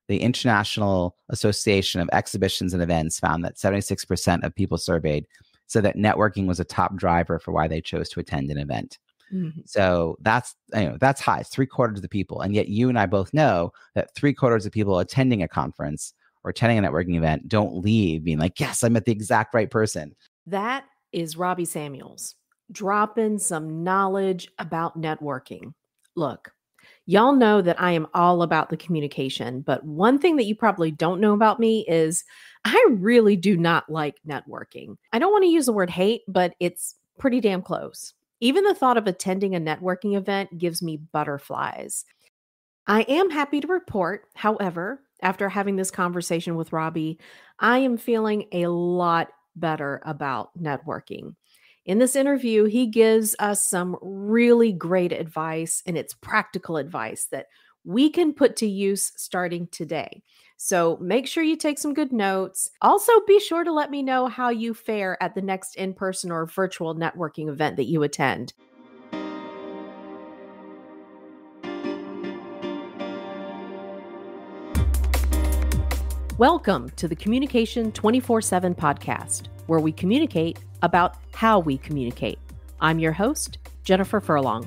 the International Association of Exhibitions and Events found that 76% of people surveyed said that networking was a top driver for why they chose to attend an event. Mm-hmm. So that's high, 3/4 of the people. And yet you and I both know that 3/4 of people attending a conference or attending a networking event don't leave being like, yes, I met the exact right person. That is Robbie Samuels, dropping some knowledge about networking. Look, y'all know that I am all about the communication, but one thing that you probably don't know about me is I really do not like networking. I don't want to use the word hate, but it's pretty damn close. Even the thought of attending a networking event gives me butterflies. I am happy to report, however, after having this conversation with Robbie, I am feeling a lot better about networking. In this interview, he gives us some really great advice, and it's practical advice that we can put to use starting today. So make sure you take some good notes. Also, be sure to let me know how you fare at the next in-person or virtual networking event that you attend. Welcome to the Communication 24/7 podcast, where we communicate about how we communicate. I'm your host, Jennifer Furlong.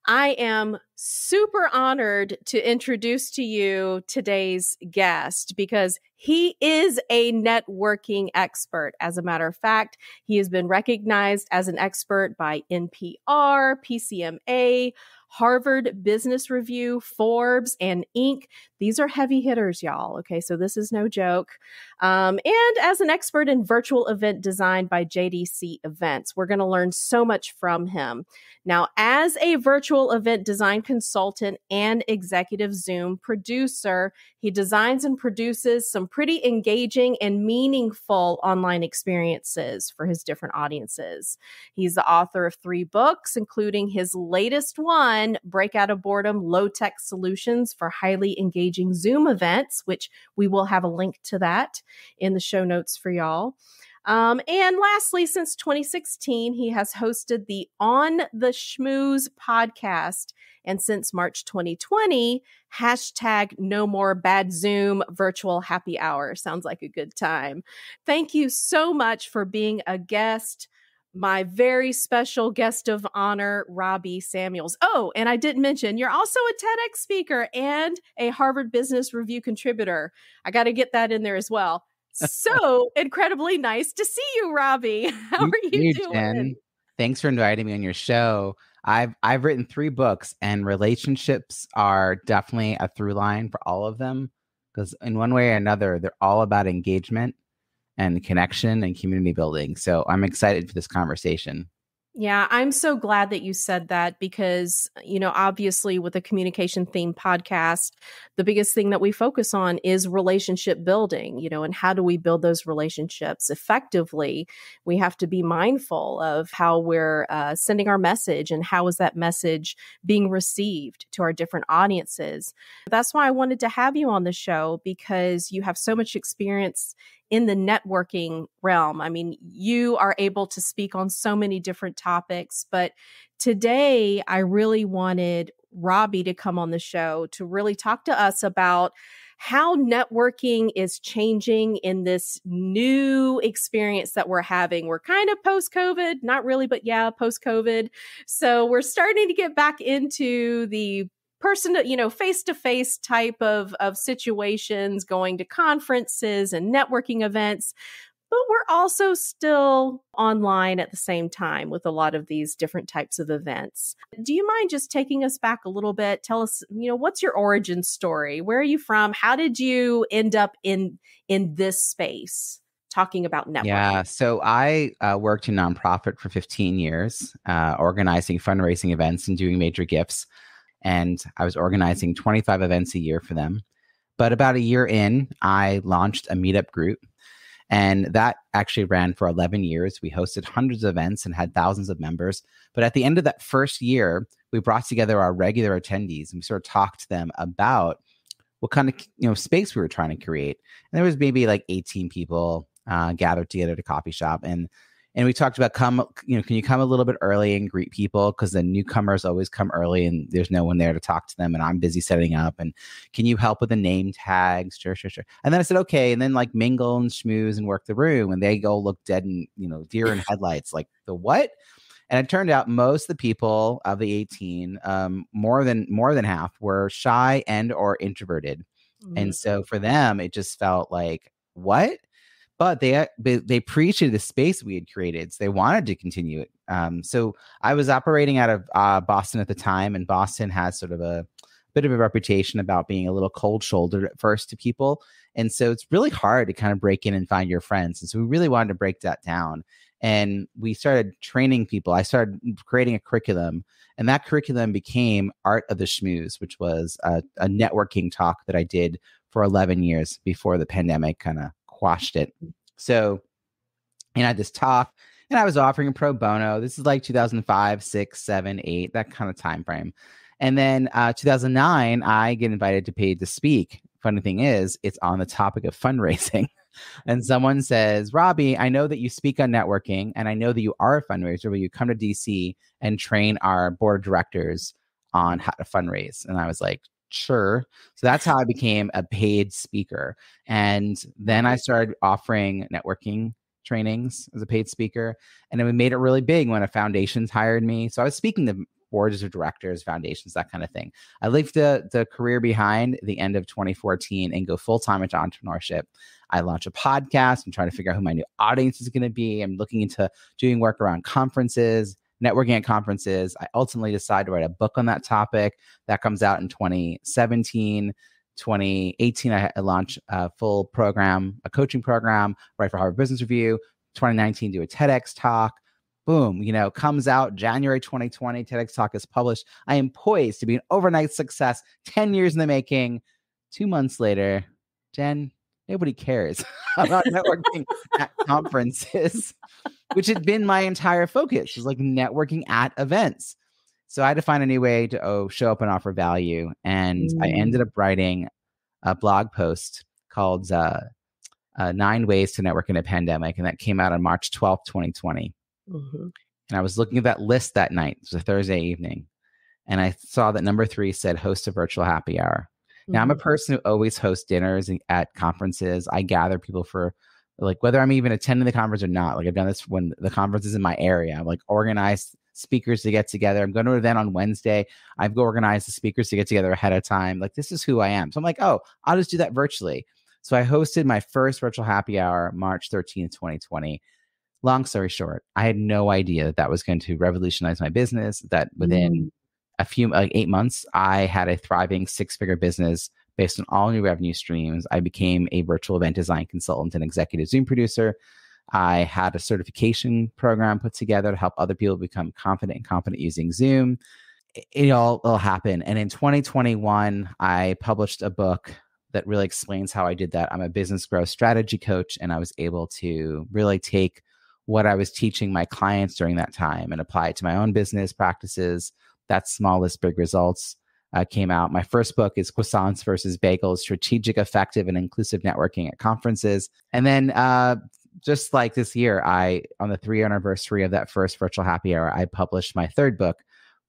I am super honored to introduce to you today's guest because he is a networking expert. As a matter of fact, he has been recognized as an expert by NPR, PCMA, Harvard Business Review, Forbes, and Inc. These are heavy hitters, y'all. Okay, so this is no joke. And as an expert in virtual event design by JDC Events, we're going to learn so much from him. Now, as a virtual event design consultant and executive Zoom producer, he designs and produces some pretty engaging and meaningful online experiences for his different audiences. He's the author of 3 books, including his latest one, Out of Boredom, Low-Tech Solutions for Highly Engaging Zoom Events, which we will have a link to that in the show notes for y'all. And lastly, since 2016, he has hosted the On the Schmooze podcast. And since March 2020, #No More Bad Zoom Virtual Happy Hour. Sounds like a good time. Thank you so much for being a guest. My very special guest of honor, Robbie Samuels. Oh, and I didn't mention, you're also a TEDx speaker and a Harvard Business Review contributor. I got to get that in there as well. So incredibly nice to see you, Robbie. How are you doing? Jen. Thanks for inviting me on your show. I've written 3 books, and relationships are definitely a through line for all of them, because in one way or another, they're all about engagement and connection and community building. So I'm excited for this conversation. Yeah, I'm so glad that you said that because, obviously with a communication themed podcast, the biggest thing that we focus on is relationship building, and how do we build those relationships effectively? We have to be mindful of how we're sending our message and how is that message being received to our different audiences. That's why I wanted to have you on the show, because you have so much experience in the networking realm. I mean, you are able to speak on so many different topics, but today I really wanted Robbie to come on the show to really talk to us about how networking is changing in this new experience that we're having. We're kind of post-COVID, not really, but yeah, post-COVID. So we're starting to get back into the person, face-to-face type of situations, going to conferences and networking events, but we're also still online at the same time with a lot of these different types of events. Do you mind just taking us back a little bit? Tell us, what's your origin story? Where are you from? How did you end up in this space talking about networking? Yeah, so I worked in nonprofit for 15 years, organizing fundraising events and doing major gifts. And I was organizing 25 events a year for them. But about a year in, I launched a meetup group. And that actually ran for 11 years. We hosted hundreds of events and had thousands of members. But at the end of that first year, we brought together our regular attendees and we sort of talked to them about what kind of space we were trying to create. And there was maybe like 18 people gathered together at a coffee shop. And we talked about can you come a little bit early and greet people? Because the newcomers always come early and there's no one there to talk to them. And I'm busy setting up. And can you help with the name tags? Sure. And then I said, okay. And then like mingle and schmooze and work the room. And they go look dead and, deer in headlights. Like the what? And it turned out most of the people of the 18, more than half were shy and or introverted. Mm-hmm. And so for them, it just felt like, what? But they appreciated the space we had created. So they wanted to continue it. So I was operating out of Boston at the time, and Boston has sort of a bit of a reputation about being a little cold-shouldered at first to people. And so it's really hard to kind of break in and find your friends. And so we really wanted to break that down. And we started training people. I started creating a curriculum, and that curriculum became Art of the Schmooze, which was a networking talk that I did for 11 years before the pandemic kind of quashed it. So, I had this talk, and I was offering a pro bono. This is like 2005, 6, 7, 8, that kind of time frame. And then 2009, I get invited to paid to speak. Funny thing is, it's on the topic of fundraising. And someone says, Robbie, I know that you speak on networking, and I know that you are a fundraiser. Will you come to DC and train our board of directors on how to fundraise? And I was like, sure. So that's how I became a paid speaker. And then I started offering networking trainings as a paid speaker. And then we made it really big when foundations hired me. So I was speaking to boards of directors, foundations, that kind of thing. I left the career behind the end of 2014 and go full-time into entrepreneurship. I launched a podcast and trying to figure out who my new audience is going to be. I'm looking into doing work around conferences, networking at conferences. I ultimately decided to write a book on that topic. That comes out in 2017. 2018, I launched a full program, a coaching program, write for Harvard Business Review. 2019, do a TEDx talk. Boom, comes out January 2020. TEDx talk is published. I am poised to be an overnight success, 10 years in the making. 2 months later, Jen, nobody cares about networking at conferences, which had been my entire focus. It was like networking at events. So I had to find a new way to show up and offer value. And I ended up writing a blog post called 9 Ways to Network in a Pandemic. And that came out on March 12th, 2020. Mm-hmm. And I was looking at that list that night. It was a Thursday evening. And I saw that number 3 said host a virtual happy hour. Now, I'm a person who always hosts dinners at conferences. I gather people for, like, whether I'm even attending the conference or not. Like, I've done this when the conference is in my area. I'm like, organized speakers to get together. I'm going to an event on Wednesday. I've organized the speakers to get together ahead of time. Like, this is who I am. So I'm like, I'll just do that virtually. So I hosted my first virtual happy hour, March 13th, 2020. Long story short, I had no idea that was going to revolutionize my business, that within a few, 8 months, I had a thriving 6-figure business based on all new revenue streams. I became a virtual event design consultant and executive Zoom producer. I had a certification program put together to help other people become confident and competent using Zoom. It all happened. And in 2021, I published a book that really explains how I did that. I'm a business growth strategy coach, and I was able to really take what I was teaching my clients during that time and apply it to my own business practices. That Smallest Big Results came out. My first book is Croissants versus Bagels, Strategic, Effective, and Inclusive Networking at Conferences. And then just like this year, on the 3-year anniversary of that first virtual happy hour, I published my third book,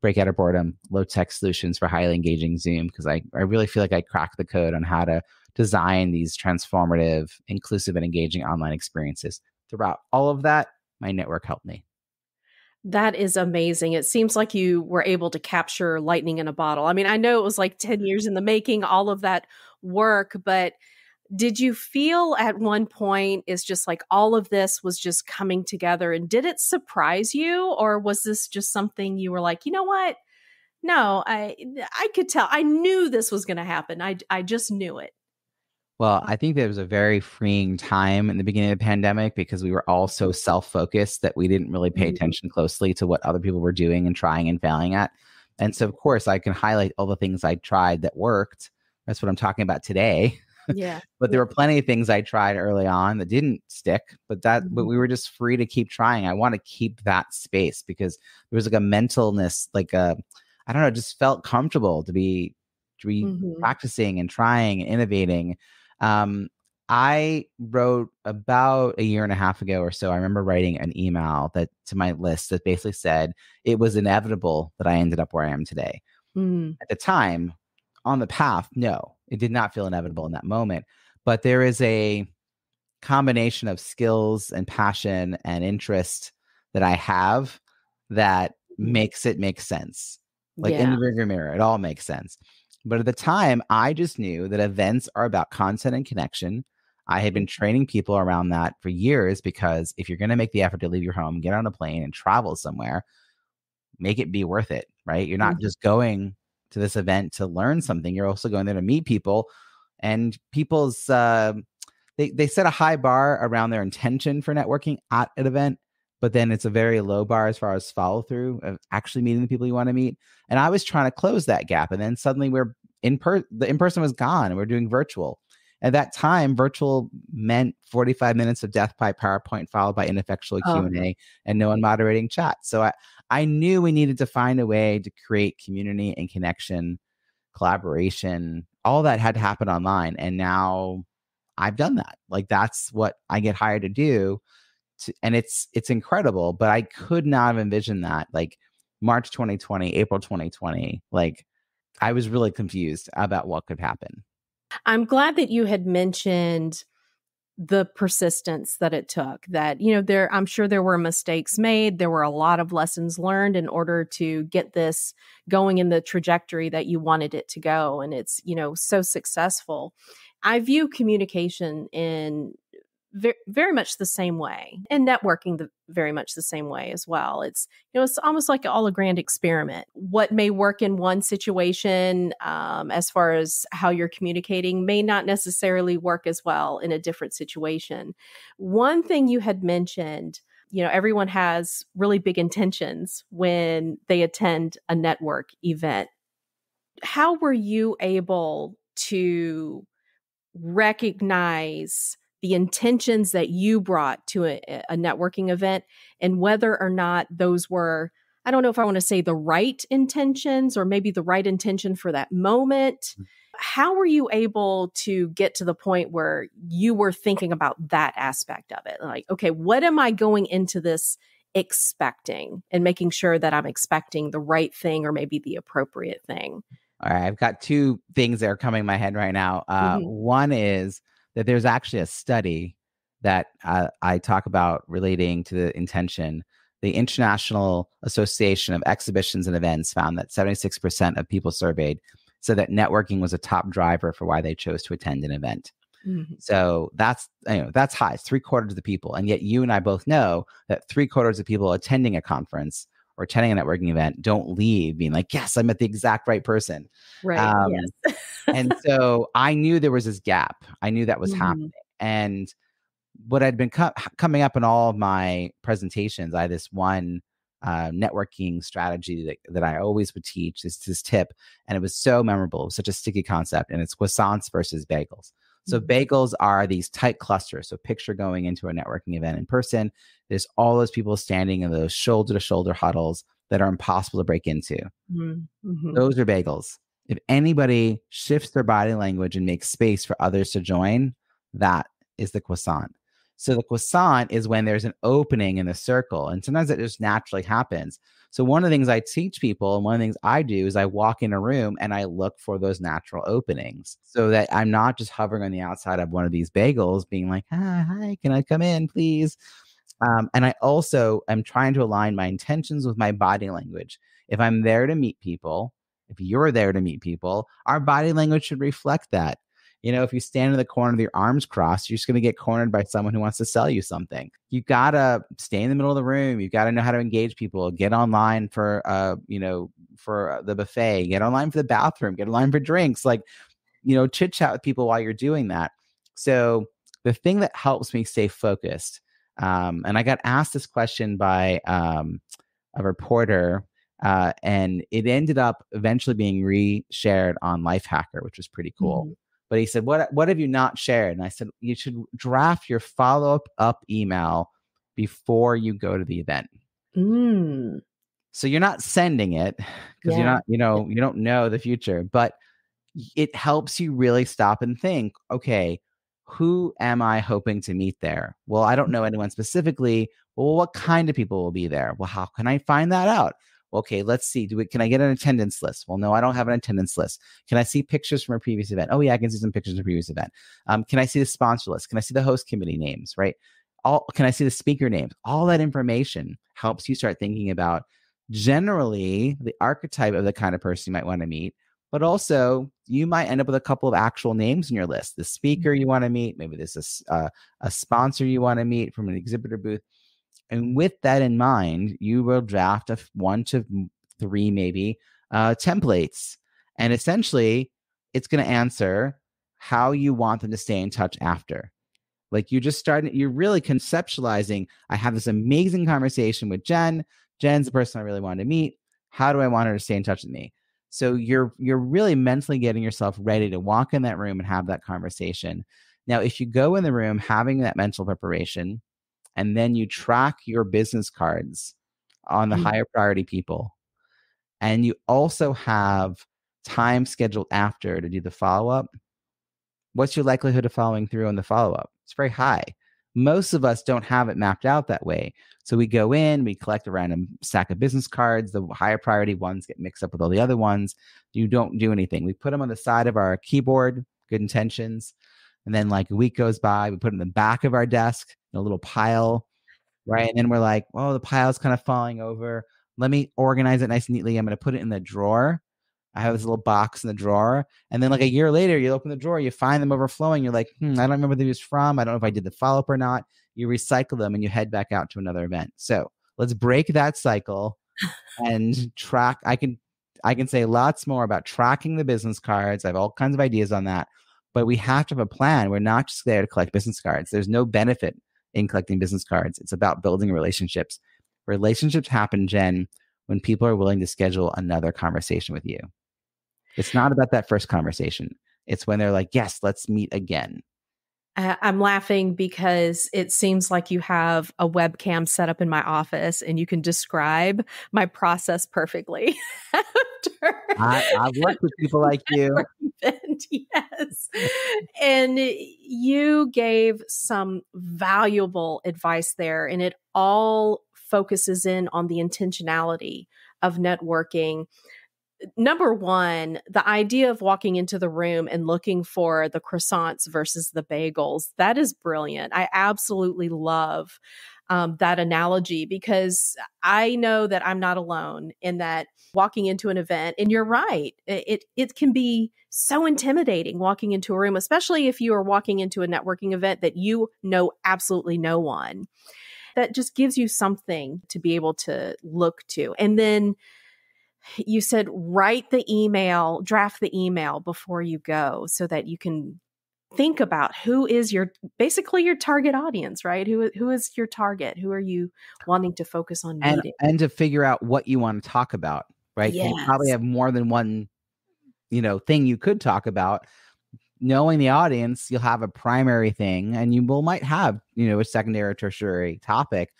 Out of Boredom, Low-Tech Solutions for Highly Engaging Zoom, because I really feel like I cracked the code on how to design these transformative, inclusive, and engaging online experiences. Throughout all of that, my network helped me. That is amazing. It seems like you were able to capture lightning in a bottle. I mean, I know it was like 10 years in the making, all of that work, but did you feel at one point it's just like all of this was just coming together, and did it surprise you, or was this just something you were like, you know what? No, I could tell. I knew this was going to happen. I just knew it. Well, I think there was a very freeing time in the beginning of the pandemic because we were all so self-focused that we didn't really pay attention closely to what other people were doing and trying and failing at. And so, of course, I can highlight all the things I tried that worked. That's what I'm talking about today. Yeah. But there were plenty of things I tried early on that didn't stick, but we were just free to keep trying. I want to keep that space because there was like a mentalness, I don't know, just felt comfortable to be practicing and trying and innovating. I wrote about a year and a half ago or so. I remember writing an email that to my list that basically said it was inevitable that I ended up where I am today. Mm. At the time, on the path, no, it did not feel inevitable in that moment. But there is a combination of skills and passion and interest that I have that makes it make sense. Like in Yeah. the rearview mirror, it all makes sense. But at the time, I just knew that events are about content and connection. I had been training people around that for years because if you're going to make the effort to leave your home, get on a plane and travel somewhere, make it be worth it, right? You're not just going to this event to learn something. You're also going there to meet people, and people's they set a high bar around their intention for networking at an event, but then it's a very low bar as far as follow through of actually meeting the people you want to meet. And I was trying to close that gap, and then suddenly we're the in person was gone, and we're doing virtual. At that time, virtual meant 45 minutes of death by PowerPoint followed by ineffectual Q&A and no one moderating chat. So I knew we needed to find a way to create community and connection, collaboration. All that had to happen online. And now I've done that. Like that's what I get hired to do. And it's incredible, but I could not have envisioned that like March 2020, April 2020. Like I was really confused about what could happen. I'm glad that you had mentioned the persistence that it took, that, I'm sure there were mistakes made. There were a lot of lessons learned in order to get this going in the trajectory that you wanted it to go. And it's, so successful. I view communication in very much the same way, and networking very much the same way as well. It's, it's almost like all a grand experiment. What may work in one situation, as far as how you're communicating, may not necessarily work as well in a different situation. One thing you had mentioned, everyone has really big intentions when they attend a network event. How were you able to recognize the intentions that you brought to a networking event, and whether or not those were, I don't know if I want to say the right intentions or maybe the right intention for that moment? How were you able to get to the point where you were thinking about that aspect of it? Like, okay, what am I going into this expecting, and making sure that I'm expecting the right thing or maybe the appropriate thing? All right, I've got two things that are coming in my head right now. One is that there's actually a study that I talk about relating to the intention. The International Association of Exhibitions and Events found that 76% of people surveyed said that networking was a top driver for why they chose to attend an event. So that's high. It's 3/4 of the people. And yet you and I both know that 3/4 of people attending a conference or attending a networking event don't leave being like, yes, I met the exact right person. Right. Yes. And so I knew there was this gap. I knew that was happening. And what had been coming up in all of my presentations, I had this one networking strategy that I always would teach, this tip. And it was so memorable. It was such a sticky concept. And it's croissants versus bagels. So bagels are these tight clusters. So picture going into a networking event in person. There's all those people standing in those shoulder-to-shoulder huddles that are impossible to break into. Those are bagels. If anybody shifts their body language and makes space for others to join, that is the croissant. So the croissant is when there's an opening in the circle. And sometimes it just naturally happens. So one of the things I teach people, and one of the things I do, is I walk in a room and I look for those natural openings so that I'm not just hovering on the outside of one of these bagels being like, hi, can I come in, please? And I also am trying to align my intentions with my body language. If I'm there to meet people, if you're there to meet people, our body language should reflect that. If you stand in the corner with your arms crossed, you're just going to get cornered by someone who wants to sell you something. You got to stay in the middle of the room. You got to know how to engage people. Get online for the buffet. Get online for the bathroom. Get online for drinks. Like, chit chat with people while you're doing that. So the thing that helps me stay focused, and I got asked this question by a reporter, and it ended up eventually being re-shared on Lifehacker, which was pretty cool. But he said, what have you not shared? And I said, you should draft your follow-up email before you go to the event. So you're not sending it because you're not, you don't know the future, but it helps you really stop and think, okay, who am I hoping to meet there? Well, I don't know anyone specifically. Well, what kind of people will be there? Well, how can I find that out? Okay, let's see. Can I get an attendance list? Well, no, I don't have an attendance list. Can I see pictures from a previous event? Oh, yeah, I can see some pictures from a previous event. Can I see the sponsor list? Can I see the host committee names, right? Can I see the speaker names? All that information helps you start thinking about generally the archetype of the kind of person you might want to meet, but also you might end up with a couple of actual names in your list. The speaker you want to meet, maybe this is a sponsor you want to meet from an exhibitor booth. And with that in mind, you will draft 1 to 3 maybe templates. And essentially, it's going to answer how you want them to stay in touch after. Like you're really conceptualizing, I have this amazing conversation with Jen. Jen's the person I really want to meet. How do I want her to stay in touch with me? So you're really mentally getting yourself ready to walk in that room and have that conversation. Now, if you go in the room having that mental preparation, and then you track your business cards on the higher priority people, and you also have time scheduled after to do the follow-up, what's your likelihood of following through on the follow-up? It's very high. Most of us don't have it mapped out that way. So we go in, we collect a random stack of business cards. The higher priority ones get mixed up with all the other ones. You don't do anything. We put them on the side of our keyboard, good intentions. And then like a week goes by, we put them in the back of our desk in a little pile, right? And then we're like, oh, the pile's kind of falling over. Let me organize it nice and neatly. I'm going to put it in the drawer. I have this little box in the drawer. And then like a year later, you open the drawer, you find them overflowing. You're like, I don't remember who he was from. I don't know if I did the follow-up or not. You recycle them and you head back out to another event. So let's break that cycle and track. I can say lots more about tracking the business cards. I have all kinds of ideas on that. But we have to have a plan. We're not just there to collect business cards. There's no benefit in collecting business cards. It's about building relationships. Relationships happen, Jen, when people are willing to schedule another conversation with you. It's not about that first conversation. It's when they're like, yes, let's meet again. I'm laughing because it seems like you have a webcam set up in my office and you can describe my process perfectly. I've worked with people like you. Yes. And you gave some valuable advice there, and it all focuses in on the intentionality of networking. Number one, the idea of walking into the room and looking for the croissants versus the bagels, that is brilliant. I absolutely love that analogy, because I know that I'm not alone in that walking into an event. And you're right. It can be so intimidating walking into a room, especially if you are walking into a networking event that you know absolutely no one. That just gives you something to be able to look to. And then you said, draft the email before you go so that you can think about who is basically your target audience, right? Who is your target? Who are you wanting to focus on meeting? And to figure out what you want to talk about, right? Yes. You probably have more than one, thing you could talk about. Knowing the audience, you'll have a primary thing, and you might have, a secondary or tertiary topic.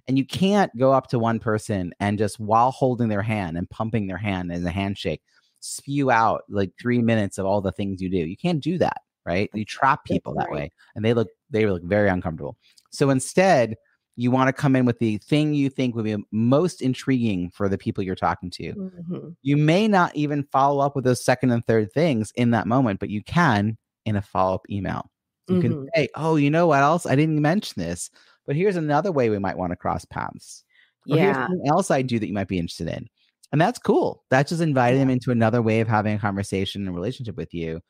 And you can't go up to one person and just, while holding their hand and pumping their hand as a handshake, spew out like 3 minutes of all the things you do. You can't do that, right? You trap people that way, and they look very uncomfortable. So instead, you want to come in with the thing you think would be most intriguing for the people you're talking to. Mm-hmm. You may not even follow up with those second and third things in that moment, but you can in a follow-up email. You can say, oh, you know what else? I didn't mention this, but here's another way we might want to cross paths. Or here's something else I do that you might be interested in. And that's cool. That's just inviting them into another way of having a conversation and relationship with you.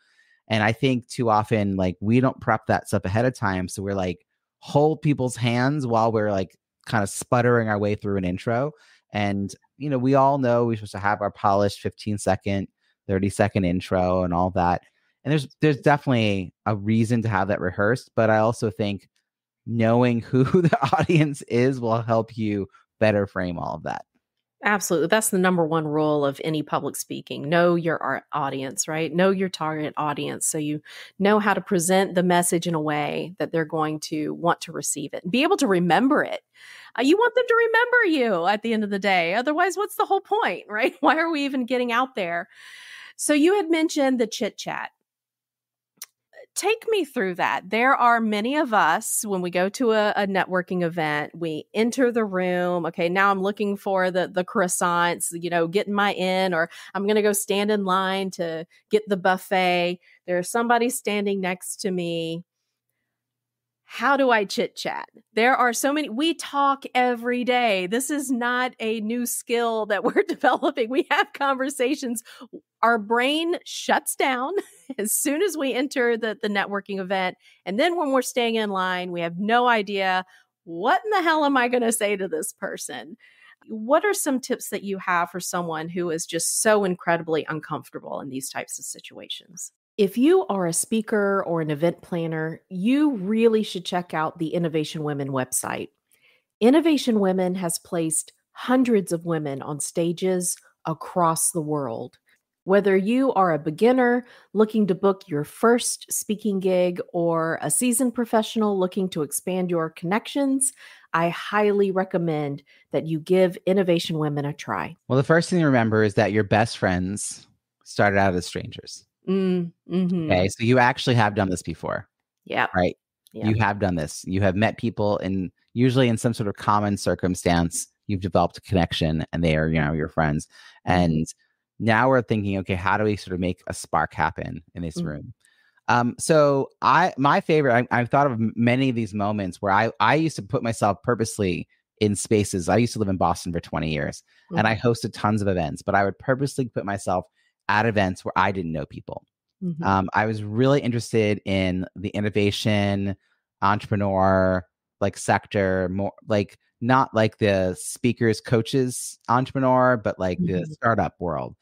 And I think too often, like, we don't prep that stuff ahead of time. So we're like, hold people's hands while we're like kind of sputtering our way through an intro. And, we all know we're supposed to have our polished 15-second, 30-second intro and all that. And there's definitely a reason to have that rehearsed. But I also think knowing who the audience is will help you better frame all of that. Absolutely. That's the number one rule of any public speaking. Know your audience, right? Know your target audience, so you know how to present the message in a way that they're going to want to receive it and be able to remember it. You want them to remember you at the end of the day. Otherwise, what's the whole point, right? Why are we even getting out there? So you had mentioned the chit chat. take me through that. There are many of us, when we go to a networking event, we enter the room. Okay, now I'm looking for the croissants, getting my in, or I'm going to go stand in line to get the buffet. There's somebody standing next to me. How do I chit chat? There are so many. We talk every day. This is not a new skill that we're developing. We have conversations. Our brain shuts down as soon as we enter the networking event. And then when we're staying in line, we have no idea, what in the hell am I going to say to this person? What are some tips that you have for someone who is just so incredibly uncomfortable in these types of situations? If you are a speaker or an event planner, you really should check out the Innovation Women website. Innovation Women has placed hundreds of women on stages across the world. Whether you are a beginner looking to book your first speaking gig or a seasoned professional looking to expand your connections, I highly recommend that you give Innovation Women a try. Well, the first thing to remember is that your best friends started out as strangers. Mm-hmm. Okay, so you actually have done this before. Yeah. Right. Yep. You have done this. You have met people usually in some sort of common circumstance. You've developed a connection and they are, your friends. And now we're thinking, okay, how do we sort of make a spark happen in this room? So my favorite, I've thought of many of these moments where I used to put myself purposely in spaces. I used to live in Boston for 20 years and I hosted tons of events, but I would purposely put myself at events where I didn't know people. I was really interested in the innovation, entrepreneur, sector, more not like the speakers, coaches, entrepreneur, but the startup world.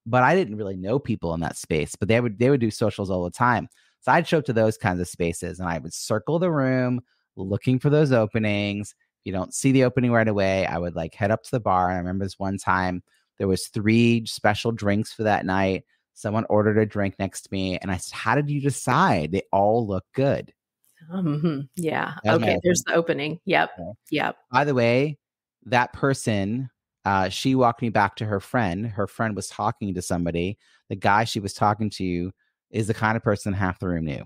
But I didn't really know people in that space, but they would do socials all the time. So I'd show up to those kinds of spaces and I would circle the room looking for those openings. If you don't see the opening right away, I would head up to the bar. I remember this one time there was 3 special drinks for that night. Someone ordered a drink next to me and I said, how did you decide? They all look good. Yeah. Okay. There's the opening. Yep. Okay. Yep. By the way, that person, she walked me back to her friend. Her friend was talking to somebody. The guy she was talking to is the kind of person half the room knew.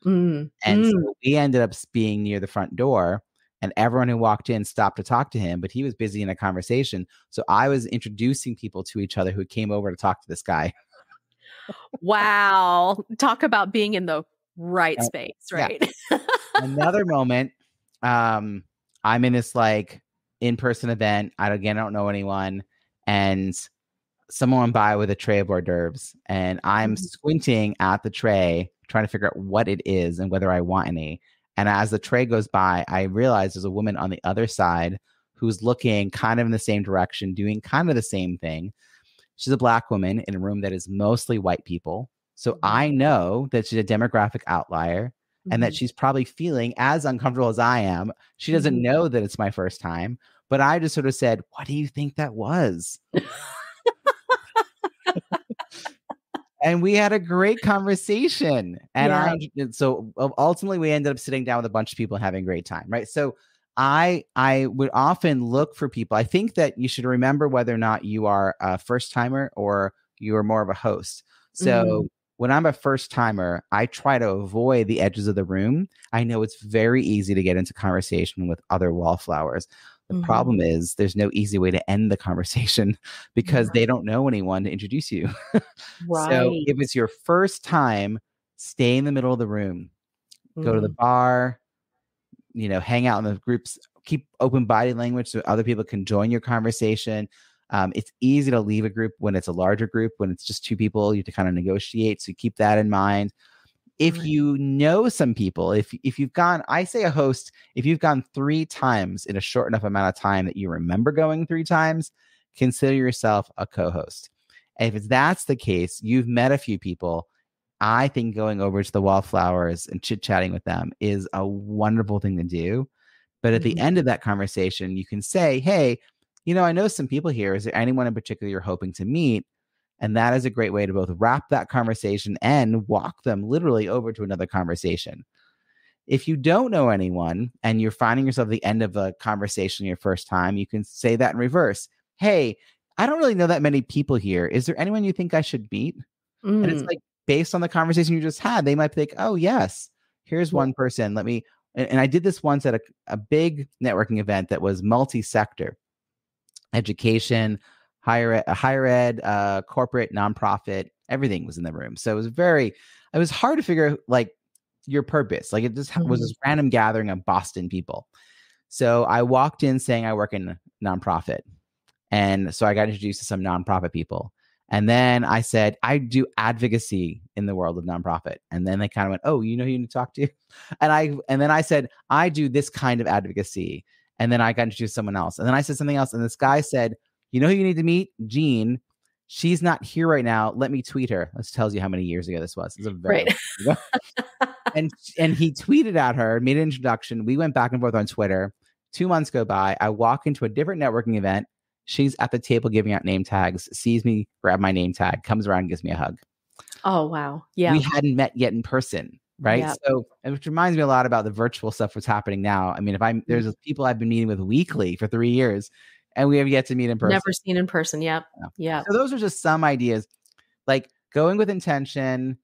And so we ended up being near the front door and everyone who walked in stopped to talk to him, but he was busy in a conversation. So I was introducing people to each other who came over to talk to this guy. Wow. Talk about being in the right space, right? Yeah. Another moment, I'm in this in-person event. I don't know anyone. And someone went by with a tray of hors d'oeuvres. And I'm squinting at the tray, trying to figure out what it is and whether I want any. And as the tray goes by, I realize there's a woman on the other side who's looking kind of in the same direction, doing kind of the same thing. She's a Black woman in a room that is mostly white people. So I know that she's a demographic outlier and that she's probably feeling as uncomfortable as I am. She doesn't know that it's my first time, but I just sort of said, what do you think that was? And we had a great conversation. And so ultimately we ended up sitting down with a bunch of people and having a great time. Right. So I would often look for people. I think that you should remember whether or not you are a first timer or you are more of a host. So when I'm a first timer, I try to avoid the edges of the room. I know it's very easy to get into conversation with other wallflowers. The problem is there's no easy way to end the conversation because they don't know anyone to introduce you. So if it's your first time, stay in the middle of the room, go to the bar, hang out in the groups, keep open body language so other people can join your conversation. It's easy to leave a group when it's a larger group. When it's just 2 people, you have to kind of negotiate. So keep that in mind. If you know some people, if you've gone, I say a host, if you've gone 3 times in a short enough amount of time that you remember going 3 times, consider yourself a co-host. And if that's the case, you've met a few people. I think going over to the wallflowers and chit-chatting with them is a wonderful thing to do. But at the end of that conversation, you can say, hey, I know some people here. Is there anyone in particular you're hoping to meet? And that is a great way to both wrap that conversation and walk them literally over to another conversation. If you don't know anyone and you're finding yourself at the end of a conversation your first time, you can say that in reverse. Hey, I don't really know that many people here. Is there anyone you think I should meet? And it's based on the conversation you just had, they might be like, oh, yes, here's one person. Let me, and I did this once at a big networking event that was multi-sector, education, higher ed, corporate, nonprofit, everything was in the room. So it was hard to figure like your purpose. Like it just was this random gathering of Boston people. So I walked in saying I work in nonprofit. And so I got introduced to some nonprofit people. And then I said, I do advocacy in the world of nonprofit. And then they kind of went, oh, you know who you need to talk to? And then I said, I do this kind of advocacy. And then I got introduced to someone else. And then I said something else. And this guy said, you know who you need to meet? Jean. She's not here right now. Let me tweet her. This tells you how many years ago this was. It's a very long ago. And he tweeted at her, made an introduction. We went back and forth on Twitter. 2 months go by. I walk into a different networking event. She's at the table giving out name tags, sees me, grab my name tag, comes around and gives me a hug. Oh, wow. Yeah. We hadn't met yet in person, right? Yep. So, which reminds me a lot about the virtual stuff that's happening now. I mean, there's people I've been meeting with weekly for 3 years, and we have yet to meet in person. Never seen in person. Yep. Yeah. So those are just some ideas, like going with intention,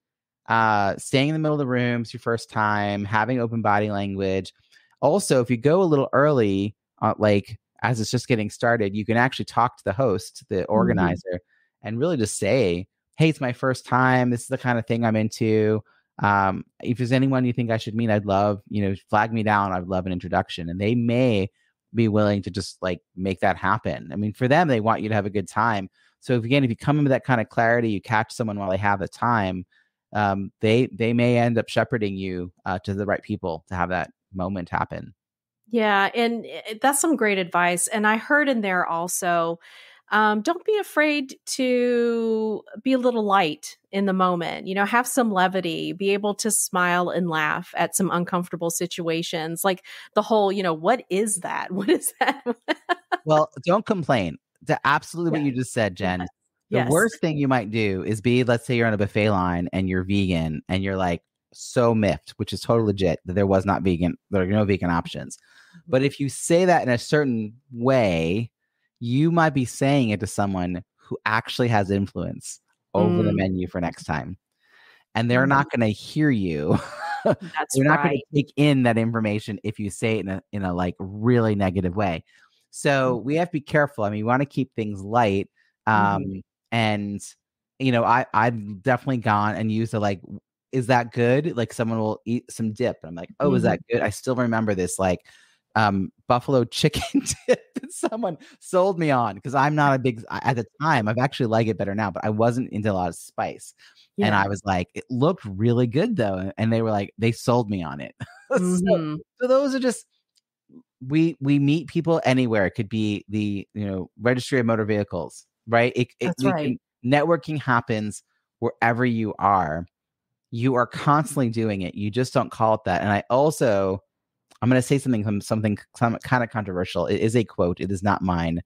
staying in the middle of the room, it's your first time, having open body language. Also, if you go a little early, like as it's just getting started, you can actually talk to the host, the organizer, and really just say, hey, it's my first time. This is the kind of thing I'm into. If there's anyone you think I should meet, I'd love, flag me down. I'd love an introduction. And they may be willing to just like make that happen. I mean, for them, they want you to have a good time. So if you come in with that kind of clarity, you catch someone while they have the time, they may end up shepherding you to the right people to have that moment happen. Yeah. And that's some great advice. And I heard in there also, don't be afraid to be a little light in the moment, have some levity, be able to smile and laugh at some uncomfortable situations. Like the whole, what is that? What is that? Well, don't complain. Absolutely what you just said, Jen. The worst thing you might do is let's say you're on a buffet line and you're vegan and you're like so miffed, which is totally legit that there are no vegan options. But if you say that in a certain way, you might be saying it to someone who actually has influence over the menu for next time. And they're not going to hear you. They're not going to take in that information if you say it in a like really negative way. So we have to be careful. I mean, we want to keep things light. And, I've definitely gone and used the like, is that good? Like someone will eat some dip. And I'm like, oh, is that good? I still remember this like buffalo chicken dip that someone sold me on because I'm not a big, at the time, I've actually like it better now, but I wasn't into a lot of spice. Yeah. And I was like, it looked really good though. And they were like, they sold me on it. So those are just, we meet people anywhere. It could be the, registry of motor vehicles, right? That's right. Networking happens wherever you are. You are constantly doing it. You just don't call it that. And I'm going to say something kind of controversial. It is a quote. It is not mine.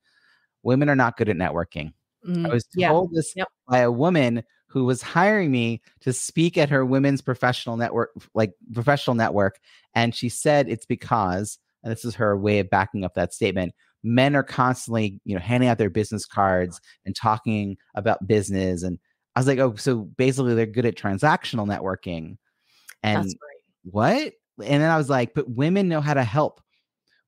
Women are not good at networking. I was told this by a woman who was hiring me to speak at her women's professional network. And she said it's because, and this is her way of backing up that statement, men are constantly, handing out their business cards and talking about business. And I was like, oh, so basically they're good at transactional networking. And that's right. What? And then I was like, but women know how to help.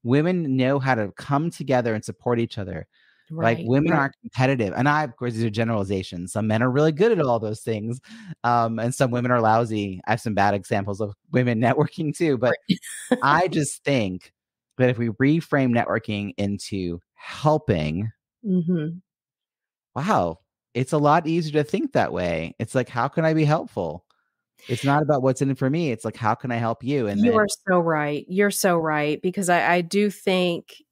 Women know how to come together and support each other. Right. Like women aren't competitive. And of course, these are generalizations. Some men are really good at all those things. And some women are lousy. I have some bad examples of women networking too. But I just think that if we reframe networking into helping, wow, it's a lot easier to think that way. It's like, how can I be helpful? It's not about what's in it for me. It's like, how can I help you? And you are so right. You're so right. Because I do think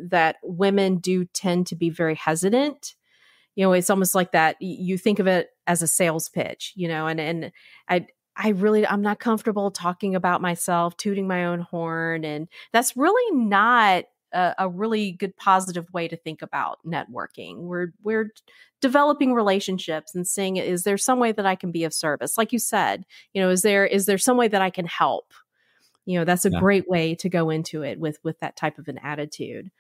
that women do tend to be very hesitant. It's almost like that. You think of it as a sales pitch, and I'm not comfortable talking about myself, tooting my own horn. And that's really not a really good positive way to think about networking. We're developing relationships and saying, is there some way that I can be of service? Like you said, is there some way that I can help? That's a great way to go into it with that type of an attitude.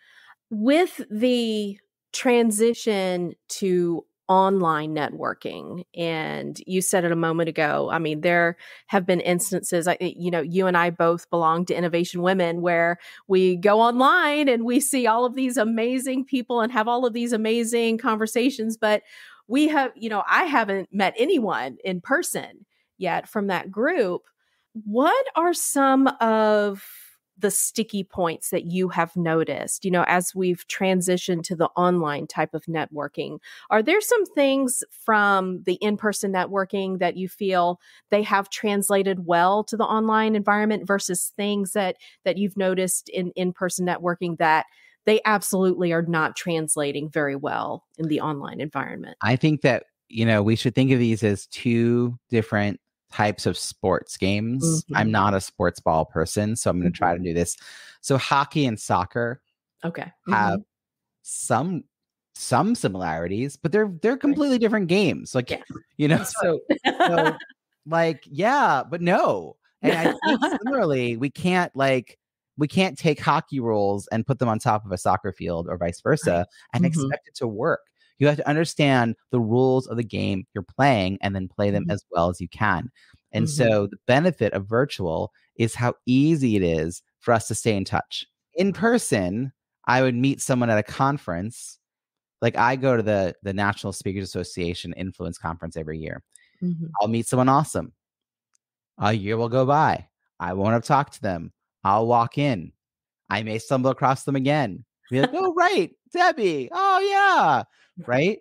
With the transition to online networking. And you said it a moment ago. I mean, there have been instances, you and I both belong to Innovation Women, where we go online and we see all of these amazing people and have all of these amazing conversations. But I haven't met anyone in person yet from that group. What are some of the sticky points that you have noticed, as we've transitioned to the online type of networking? Are there some things from the in-person networking that you feel they have translated well to the online environment versus things that you've noticed in in-person networking that they absolutely are not translating very well in the online environment? I think that, we should think of these as two different types of sports games. I'm not a sports ball person, so I'm going to try to do this. So hockey and soccer have some similarities, but they're completely different games. Like, so but no. And I think similarly, we can't take hockey rules and put them on top of a soccer field or vice versa and expect it to work. You have to understand the rules of the game you're playing and then play them as well as you can. And so the benefit of virtual is how easy it is for us to stay in touch. In person, I would meet someone at a conference. Like, I go to the National Speakers Association Influence Conference every year. I'll meet someone awesome. A year will go by. I won't have talked to them. I'll walk in. I may stumble across them again. Be like, oh, right, Debbie. Oh, yeah. Right.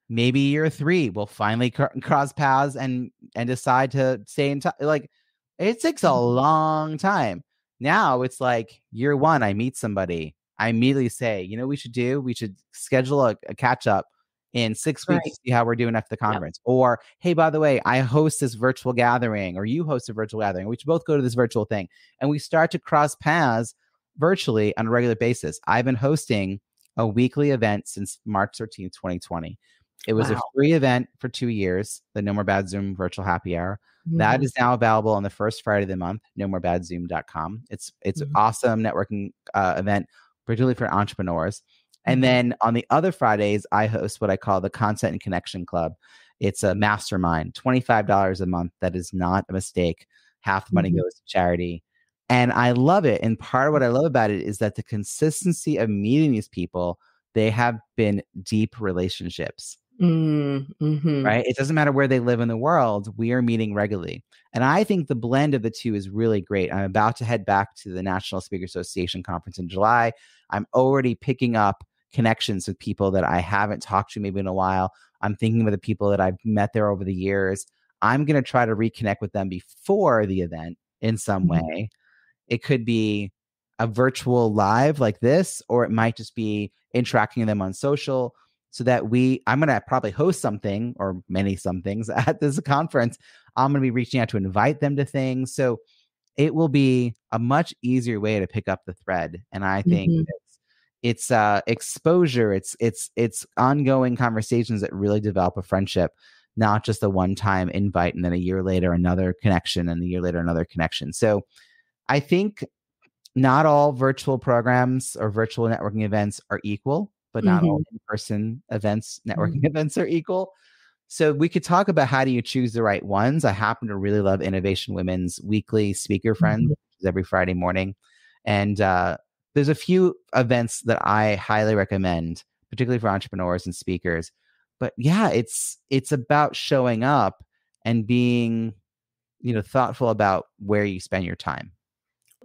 Maybe year 3, we'll finally cross paths and decide to stay in touch. Like, it takes a long time. Now it's like year 1, I meet somebody. I immediately say, we should schedule a catch up in 6 weeks to see how we're doing after the conference. Or, hey, by the way, I host this virtual gathering, or you host a virtual gathering. We should both go to this virtual thing. And we start to cross paths virtually on a regular basis. I've been hosting a weekly event since March 13th, 2020. It was a free event for 2 years, the No More Bad Zoom virtual happy hour. That is now available on the first Friday of the month, nomorebadzoom.com. It's an awesome networking event, particularly for entrepreneurs. And then on the other Fridays, I host what I call the Content and Connection Club. It's a mastermind, $25 a month. That is not a mistake. Half the money goes to charity. And I love it. And part of what I love about it is that the consistency of meeting these people, they have been deep relationships. Right? It doesn't matter where they live in the world. We are meeting regularly. And I think the blend of the two is really great. I'm about to head back to the National Speaker Association conference in July. I'm already picking up connections with people that I haven't talked to maybe in a while. I'm thinking of the people that I've met there over the years. I'm going to try to reconnect with them before the event in some way. It could be a virtual live like this, or it might just be interacting with them on social. So that I'm going to probably host something or many somethings at this conference. I'm going to be reaching out to invite them to things. So it will be a much easier way to pick up the thread. And I think it's exposure. It's ongoing conversations that really develop a friendship, not just a one-time invite and then a year later another connection and a year later another connection. So I think not all virtual programs or virtual networking events are equal, but not all in-person events, networking events are equal. So we could talk about how do you choose the right ones. I happen to really love Innovation Women's weekly speaker friend, which is every Friday morning. And there's a few events that I highly recommend, particularly for entrepreneurs and speakers. But yeah, it's about showing up and being, thoughtful about where you spend your time.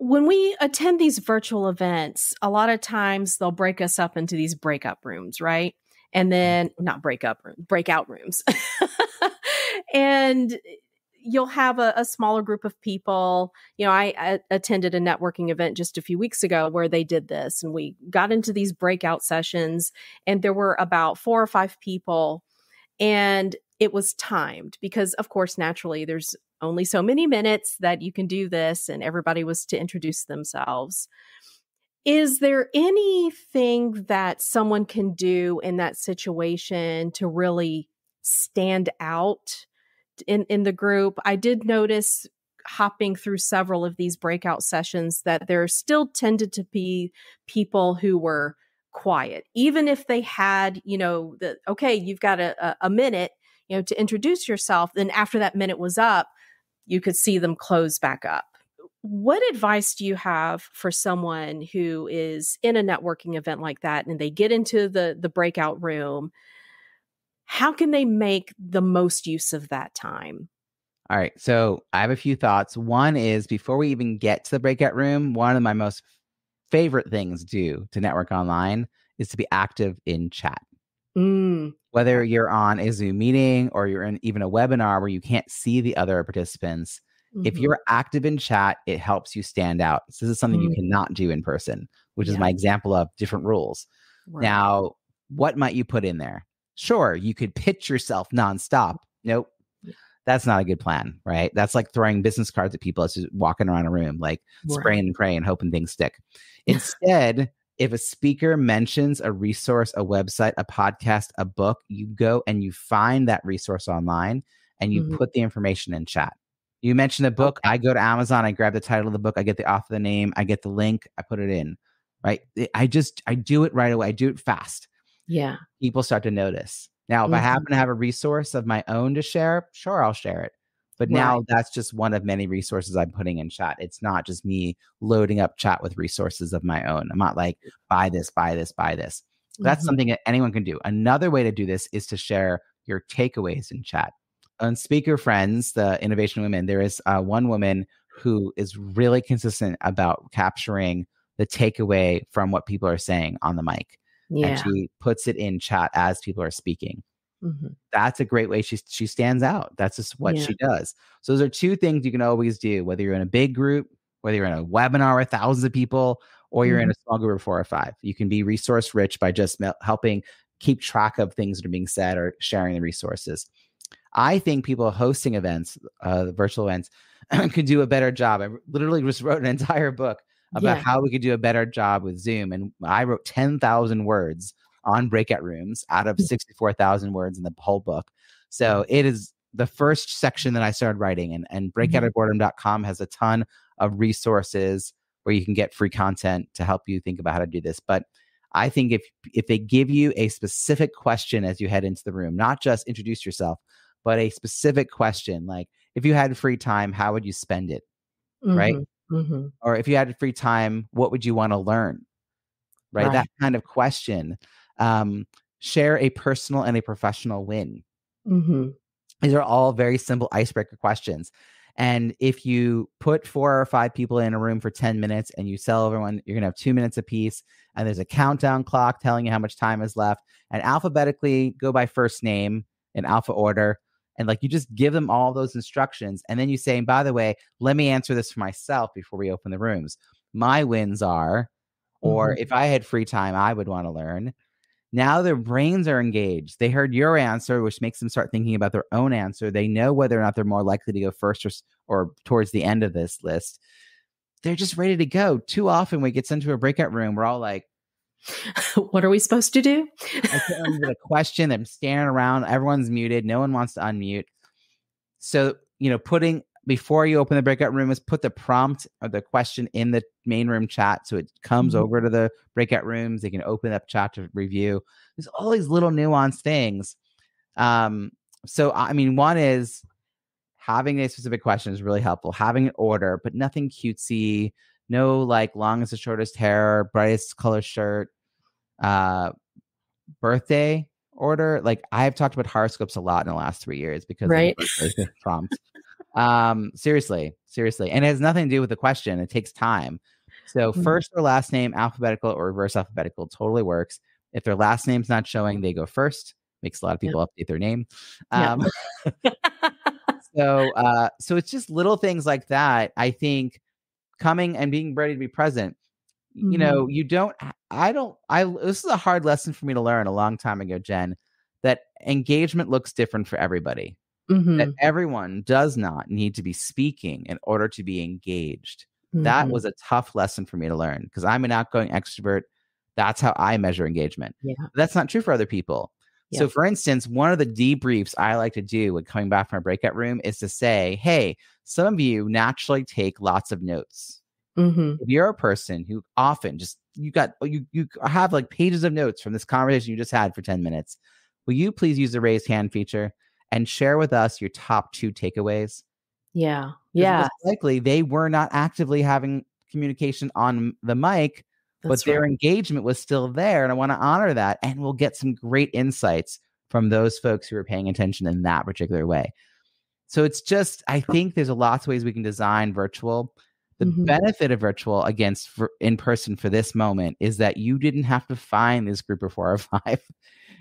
When we attend these virtual events, a lot of times they'll break us up into these breakout rooms, right? And then breakout rooms. And you'll have a smaller group of people. I attended a networking event just a few weeks ago where they did this, and we got into these breakout sessions, and there were about 4 or 5 people, and it was timed because, of course, naturally there's only so many minutes that you can do this, and everybody was to introduce themselves. Is there anything that someone can do in that situation to really stand out in the group? I did notice, hopping through several of these breakout sessions, that there still tended to be people who were quiet, even if they had, okay, you've got a minute, to introduce yourself. Then after that minute was up, you could see them close back up. What advice do you have for someone who is in a networking event like that and they get into the breakout room? How can they make the most use of that time? All right. So I have a few thoughts. One is, before we even get to the breakout room, one of my most favorite things to do to network online is to be active in chat. Whether you're on a Zoom meeting or you're in even a webinar where you can't see the other participants, if you're active in chat, it helps you stand out. So this is something you cannot do in person, which is my example of different rules. Right. Now, what might you put in there? Sure, you could pitch yourself nonstop. Nope. That's not a good plan, right? That's like throwing business cards at people as just walking around a room, like spraying and praying, hoping things stick. Instead, if a speaker mentions a resource, a website, a podcast, a book, you go and you find that resource online and you put the information in chat. You mentioned a book. Okay. I go to Amazon, I grab the title of the book, I get the author, the name, I get the link, I put it in, right? I do it right away. I do it fast. Yeah. People start to notice. Now, if I happen to have a resource of my own to share, sure, I'll share it. But now that's just one of many resources I'm putting in chat. It's not just me loading up chat with resources of my own. I'm not like, buy this, buy this, buy this. That's something that anyone can do. Another way to do this is to share your takeaways in chat. On Speaker Friends, the Innovation Women, there is one woman who is really consistent about capturing the takeaway from what people are saying on the mic. Yeah. And she puts it in chat as people are speaking. That's a great way she stands out. That's just what she does. So those are two things you can always do, whether you're in a big group, whether you're in a webinar with thousands of people, or you're in a small group of 4 or 5. You can be resource rich by just helping keep track of things that are being said or sharing the resources. I think people hosting events, virtual events, could do a better job. I literally just wrote an entire book about how we could do a better job with Zoom. And I wrote 10,000 words on breakout rooms out of 64,000 words in the whole book. So it is the first section that I started writing. And breakoutofboredom.com has a ton of resources where you can get free content to help you think about how to do this. But I think if they give you a specific question as you head into the room, not just introduce yourself, but a specific question, like, if you had free time, how would you spend it? Right? Or if you had free time, what would you want to learn? Right? That kind of question. Share a personal and a professional win. These are all very simple icebreaker questions. And if you put 4 or 5 people in a room for 10 minutes and you tell everyone you're going to have 2 minutes apiece, and there's a countdown clock telling you how much time is left, and alphabetically go by first name in alpha order, and like you just give them all those instructions, and then you say, by the way, let me answer this for myself before we open the rooms. My wins are, or if I had free time, I would want to learn. Now their brains are engaged. They heard your answer, which makes them start thinking about their own answer. They know whether or not they're more likely to go first or towards the end of this list. They're just ready to go. Too often when we get sent to a breakout room, we're all like, what are we supposed to do? I can't remember the question. I'm staring around. Everyone's muted. No one wants to unmute. So, before you open the breakout room, is put the prompt or the question in the main room chat so it comes over to the breakout rooms. They can open up chat to review. There's all these little nuanced things. So, one is having a specific question is really helpful. Having an order, but nothing cutesy. No, like longest to shortest hair, brightest color shirt, birthday order. Like, I've talked about horoscopes a lot in the last 3 years because of the prompt. Seriously. And it has nothing to do with the question. It takes time. So first or last name, alphabetical or reverse alphabetical, totally works. If their last name's not showing, they go first. Makes a lot of people update their name. So it's just little things like that. I think coming and being ready to be present. This is a hard lesson for me to learn a long time ago, Jen, that engagement looks different for everybody. That everyone does not need to be speaking in order to be engaged. That was a tough lesson for me to learn because I'm an outgoing extrovert. That's how I measure engagement. That's not true for other people. So for instance, one of the debriefs I like to do when coming back from a breakout room is to say, hey, some of you naturally take lots of notes. If you're a person who often just you have like pages of notes from this conversation you just had for 10 minutes. Will you please use the raised hand feature and share with us your top 2 takeaways? Yeah. Because Yeah. most likely they were not actively having communication on the mic, but their engagement was still there. And I want to honor that. And we'll get some great insights from those folks who are paying attention in that particular way. So it's just, I think there's a lots of ways we can design virtual. The benefit of virtual against in person for this moment is that you didn't have to find this group of 4 or 5.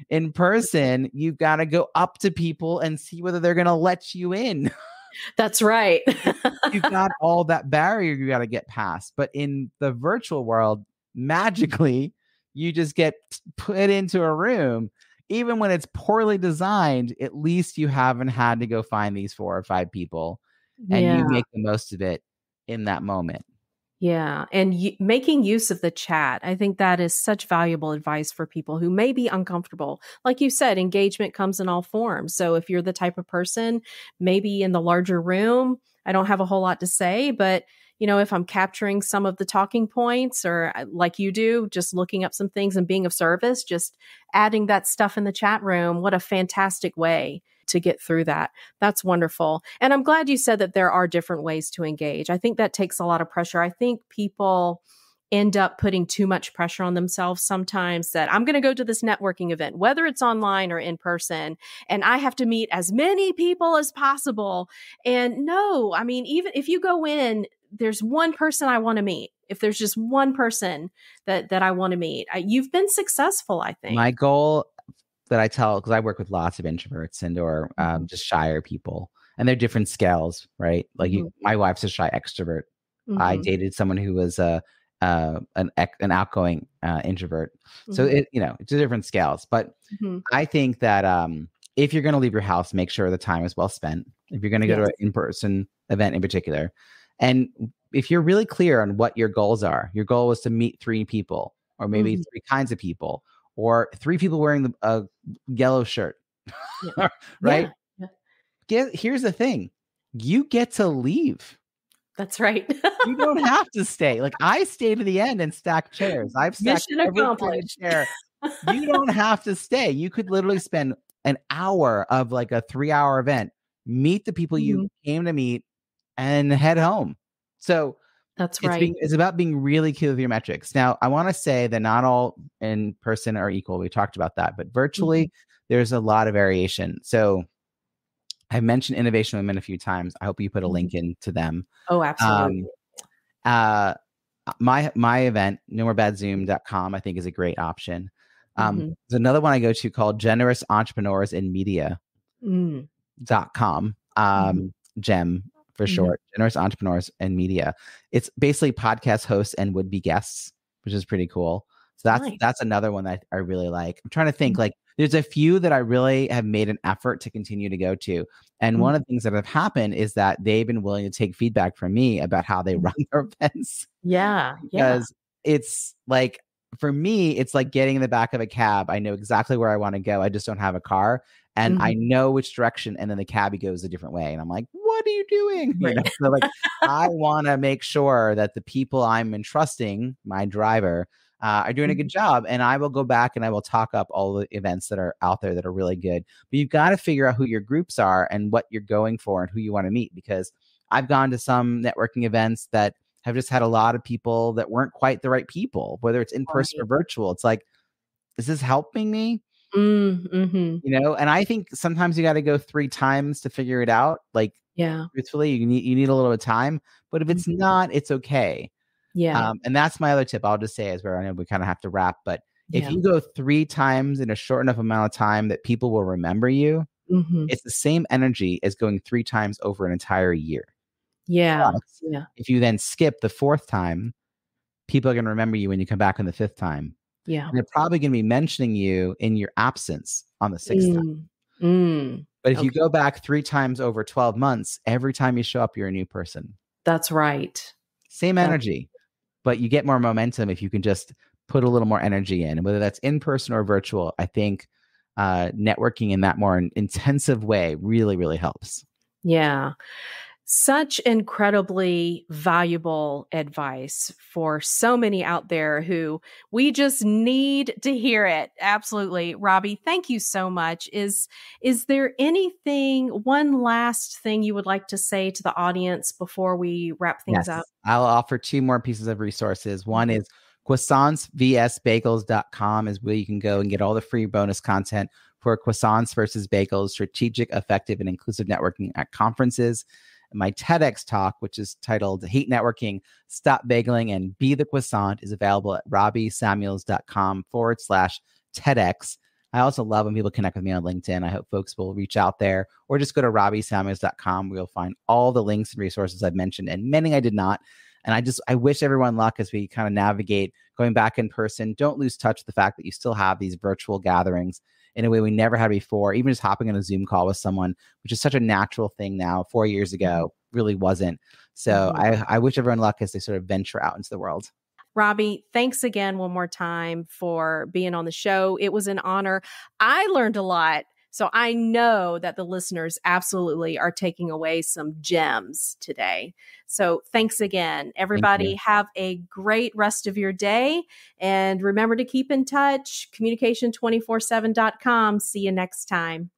In person, you've got to go up to people and see whether they're going to let you in. That's right. You've got all that barrier you got to get past. But in the virtual world, magically, you just get put into a room. Even when it's poorly designed, at least you haven't had to go find these 4 or 5 people, and you make the most of it in that moment. Yeah. And making use of the chat. I think that is such valuable advice for people who may be uncomfortable. Like you said, engagement comes in all forms. So if you're the type of person, maybe in the larger room, I don't have a whole lot to say, but if I'm capturing some of the talking points, or like you do, just looking up some things and being of service, just adding that stuff in the chat room, what a fantastic way to get through that. That's wonderful. And I'm glad you said that there are different ways to engage. I think that takes a lot of pressure. I think people end up putting too much pressure on themselves sometimes, that I'm going to go to this networking event, whether it's online or in person, and I have to meet as many people as possible. And no, I mean, even if you go in, there's one person I want to meet. If there's just one person that I want to meet, you've been successful, I think. My goal that I tell, because I work with lots of introverts and or just shyer people, and they're different scales, right? Like my wife's a shy extrovert. I dated someone who was an outgoing introvert. So it's different scales. But I think that if you're going to leave your house, make sure the time is well spent. If you're going to go to an in-person event in particular, and if you're really clear on what your goals are, your goal was to meet 3 people, or maybe 3 kinds of people, or 3 people wearing a yellow shirt, right? Here's the thing. You get to leave. That's right. You don't have to stay. Like, I stay to the end and stack chairs. I've stacked every kind of chair. You don't have to stay. You could literally spend an hour of like a 3-hour event, meet the people you came to meet, and head home. So that's right. It's about being really clear with your metrics. Now, I want to say that not all in person are equal. We talked about that, but virtually there's a lot of variation. So I mentioned Innovation Women a few times. I hope you put a link into them. Oh, absolutely. My event, nomoorebadzoom.com, I think is a great option. There's another one I go to called Generous Entrepreneurs in Media.com. GEM for short, Generous Entrepreneurs and Media. It's basically podcast hosts and would-be guests, which is pretty cool. So that's another one that I really like. I'm trying to think, like, there's a few that I really have made an effort to continue to go to. And one of the things that have happened is that they've been willing to take feedback from me about how they run their events. Because it's like, for me, it's like getting in the back of a cab. I know exactly where I want to go. I just don't have a car. And I know which direction, and then the cabbie goes a different way. And I'm like, what are you doing? So like, I want to make sure that the people I'm entrusting, my driver, are doing a good job. And I will go back and I will talk up all the events that are out there that are really good. But you've got to figure out who your groups are and what you're going for and who you want to meet. Because I've gone to some networking events that have just had a lot of people that weren't quite the right people, whether it's in person or virtual. It's like, is this helping me? And I think sometimes you got to go 3 times to figure it out. Like, truthfully, you need a little bit of time, but if it's not, it's okay. And that's my other tip. I'll just say, as where I know we kind of have to wrap, but if you go 3 times in a short enough amount of time that people will remember you, it's the same energy as going 3 times over an entire year. But if you then skip the 4th time, people are going to remember you when you come back on the 5th time. And they're probably going to be mentioning you in your absence on the 6th time. But if you go back 3 times over 12 months, every time you show up, you're a new person. That's right. Same energy, but you get more momentum if you can just put a little more energy in. And whether that's in person or virtual, I think networking in that more intensive way really, really helps. Yeah. Such incredibly valuable advice for so many out there who we just need to hear it. Absolutely. Robbie, thank you so much. Is there one last thing you would like to say to the audience before we wrap things up? I'll offer two more pieces of resources. One is croissantsvsbagels.com is where you can go and get all the free bonus content for croissants versus bagels, strategic, effective, and inclusive networking at conferences. My TEDx talk, which is titled Hate Networking, Stop Bageling, and Be the Croissant, is available at robbiesamuels.com/TEDx. I also love when people connect with me on LinkedIn. I hope folks will reach out there or just go to robbiesamuels.com where you'll find all the links and resources I've mentioned and many I did not. And I wish everyone luck as we kind of navigate going back in person. Don't lose touch with the fact that you still have these virtual gatherings in a way we never had before. Even just hopping on a Zoom call with someone, which is such a natural thing now, 4 years ago, really wasn't. So I wish everyone luck as they sort of venture out into the world. Robbie, thanks again one more time for being on the show. It was an honor. I learned a lot. So I know that the listeners absolutely are taking away some gems today. So thanks again. Everybody have a great rest of your day. And remember to keep in touch. Communication247.com. See you next time.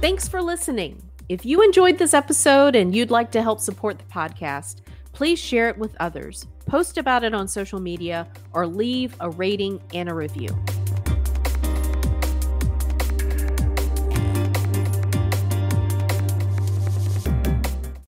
Thanks for listening. If you enjoyed this episode and you'd like to help support the podcast, please share it with others, post about it on social media, or leave a rating and a review.